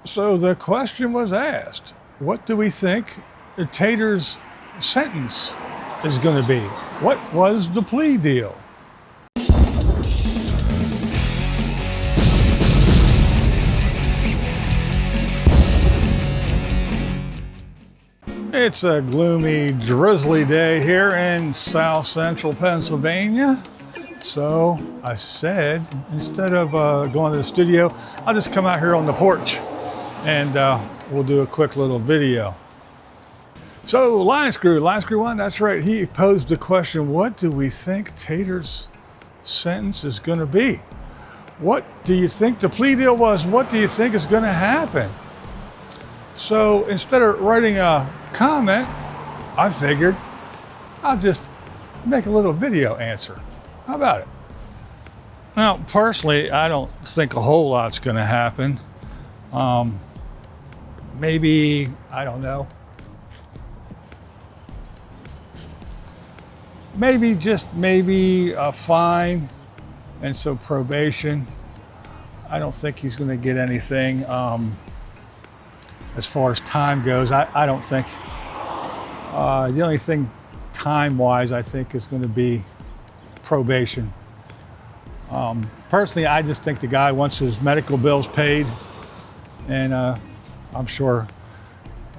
So the question was asked, what do we think Tater's sentence is going to be? What was the plea deal? It's a gloomy, drizzly day here in South Central Pennsylvania. So I said, instead of going to the studio, I'll just come out here on the porch and we'll do a quick little video. So Linescrew1, that's right. He posed the question, what do we think Tater's sentence is going to be? What do you think the plea deal was? What do you think is going to happen? So instead of writing a comment, I figured I'll just make a little video answer. How about it? Now, personally, I don't think a whole lot's going to happen. Maybe, I don't know. Maybe, just maybe a fine, and so probation. I don't think he's going to get anything. As far as time goes, I don't think. The only thing time-wise I think is going to be probation. Personally, I just think the guy wants his medical bills paid, and I'm sure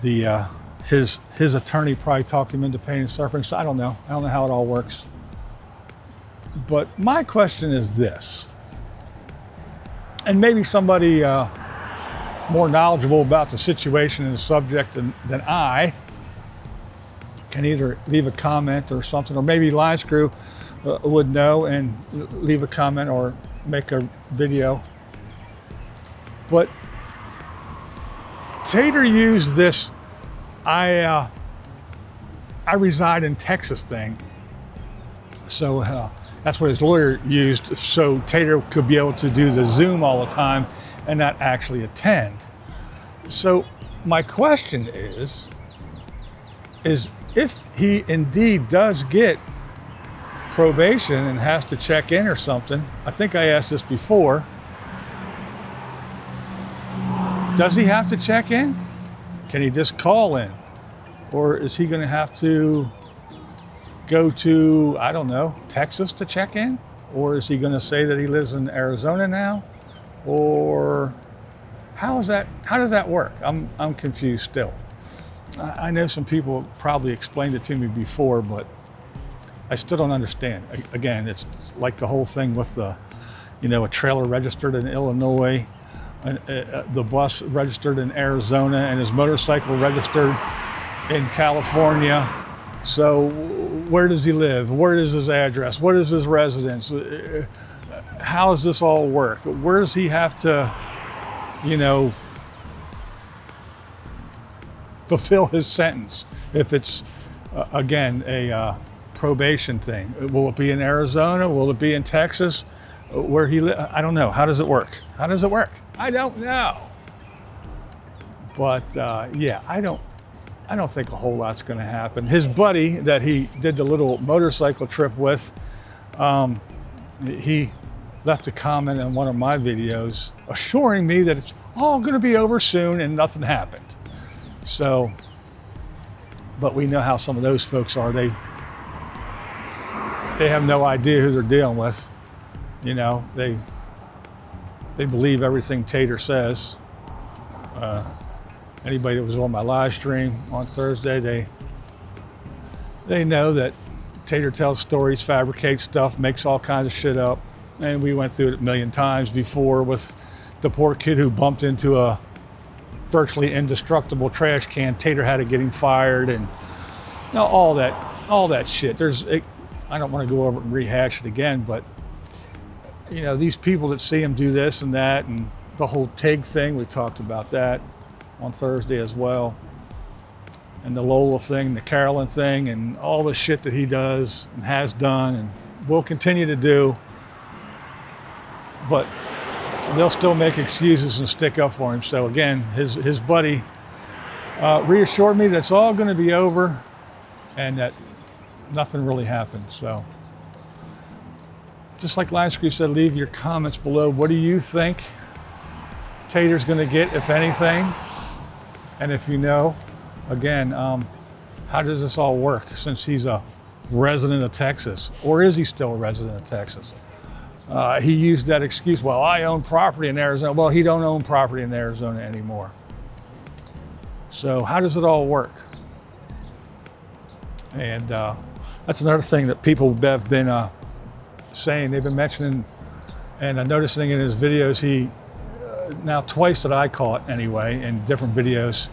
his attorney probably talked him into paying his suffering. So I don't know how it all works. But my question is this, and maybe somebody more knowledgeable about the situation and the subject than I can either leave a comment or something, or maybe Linescrew would know and leave a comment or make a video. But Tater used this I reside in Texas thing. So that's what his lawyer used, so Tater could be able to do the Zoom all the time and not actually attend. So my question is if he indeed does get probation and has to check in or something, I think I asked this before, does he have to check in? Can he just call in? Or is he going to have to go to, I don't know, Texas to check in? Or is he going to say that he lives in Arizona now? Or how does that work? I'm confused still. I know some people probably explained it to me before, but I still don't understand. Again, it's like the whole thing with the, a trailer registered in Illinois, and the bus registered in Arizona, and his motorcycle registered in California. So where does he live? Where is his address? What is his residence? How does this all work? Where does he have to, fulfill his sentence if it's, again, a probation thing? Will it be in Arizona? Will it be in Texas? Where he lives? I don't know. How does it work? I don't know. But yeah, I don't think a whole lot's going to happen. His buddy that he did the little motorcycle trip with, he left a comment on one of my videos assuring me that it's all going to be over soon, and nothing happened. So, but we know how some of those folks are. They have no idea who they're dealing with. They believe everything Tater says. Anybody that was on my live stream on Thursday, they know that Tater tells stories, fabricates stuff, makes all kinds of shit up. And we went through it a million times before with the poor kid who bumped into a virtually indestructible trash can. Tater had to get him fired, and all that shit. I don't want to go over and rehash it again, but these people that see him do this and that, and the whole TIG thing, we talked about that on Thursday as well, and the Lola thing, the Carolyn thing, and all the shit that he does and has done and will continue to do. But they'll still make excuses and stick up for him. So again, his buddy reassured me that it's all going to be over and that nothing really happened. So just like Linescrew said, leave your comments below. What do you think? Tater's going to get, if anything? And if you know, again, how does this all work since he's a resident of Texas? Or is he still a resident of Texas? He used that excuse, well, I own property in Arizona. Well, he don't own property in Arizona anymore. So how does it all work? And that's another thing that people have been saying. They've been mentioning and noticing in his videos. He, now twice that I caught anyway, in different videos,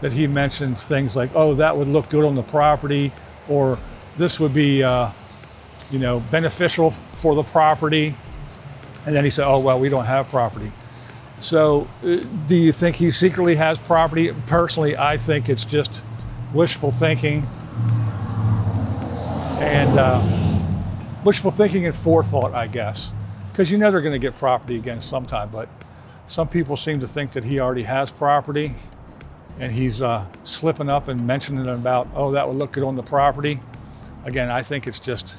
that he mentions things like, oh, that would look good on the property, or this would be, you know, beneficial for the property. And then he said, oh, well, we don't have property. So do you think he secretly has property? Personally, I think it's just wishful thinking. And wishful thinking and forethought, I guess, because you know they're going to get property again sometime. But some people seem to think that he already has property, and he's slipping up and mentioning about, oh, that would look good on the property. Again, I think it's just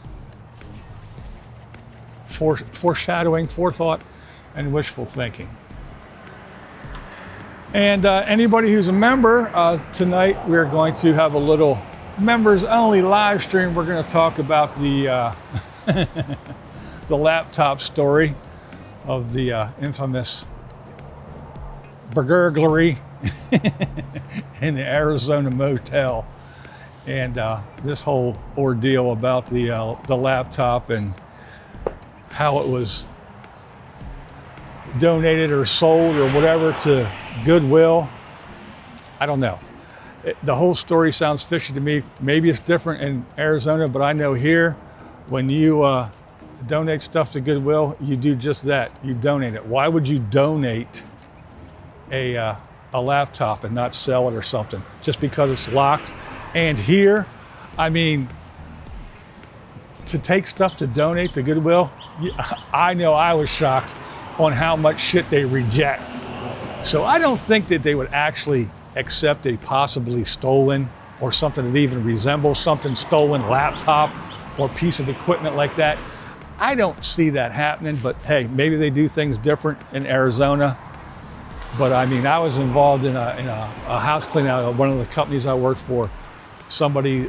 foreshadowing, forethought, and wishful thinking. And anybody who's a member, tonight we're going to have a little members only live stream. We're going to talk about the the laptop story of the infamous burglary in the Arizona motel, and this whole ordeal about the laptop and how it was donated or sold or whatever to Goodwill. I don't know. The whole story sounds fishy to me. Maybe it's different in Arizona, but I know here, when you donate stuff to Goodwill, you do just that. You donate it. Why would you donate a laptop and not sell it or something? Just because it's locked? And here, I mean, to take stuff to donate to Goodwill, I know I was shocked on how much shit they reject. So I don't think that they would actually accept a possibly stolen or something that even resembles something stolen laptop or piece of equipment like that. I don't see that happening, but hey, maybe they do things different in Arizona. But I mean, I was involved in a house clean out of one of the companies I worked for. Somebody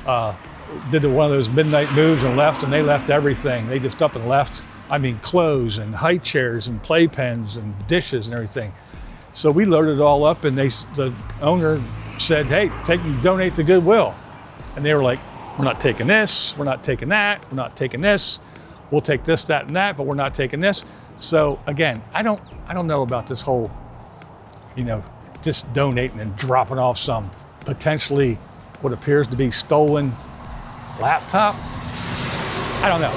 did one of those midnight moves and left, and they left everything. They just up and left. I mean, clothes and high chairs and playpens and dishes and everything. So we loaded it all up, and the owner said, hey, donate to Goodwill. And they were like, we're not taking this, we're not taking that, we're not taking this. We'll take this, that, and that, but we're not taking this. So again, I don't know about this whole, you know, just donating and dropping off some potentially what appears to be stolen laptop. I don't know.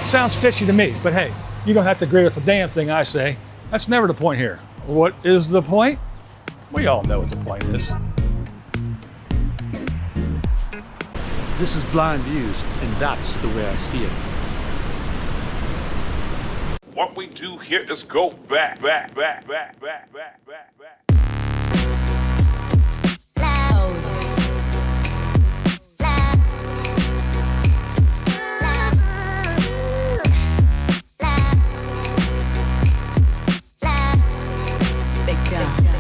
Sounds fishy to me, but hey, you don't have to agree with the damn thing I say. That's never the point here. What is the point? We all know what the point is. This is Blind Views, and that's the way I see it. What we do here is go back. Loud.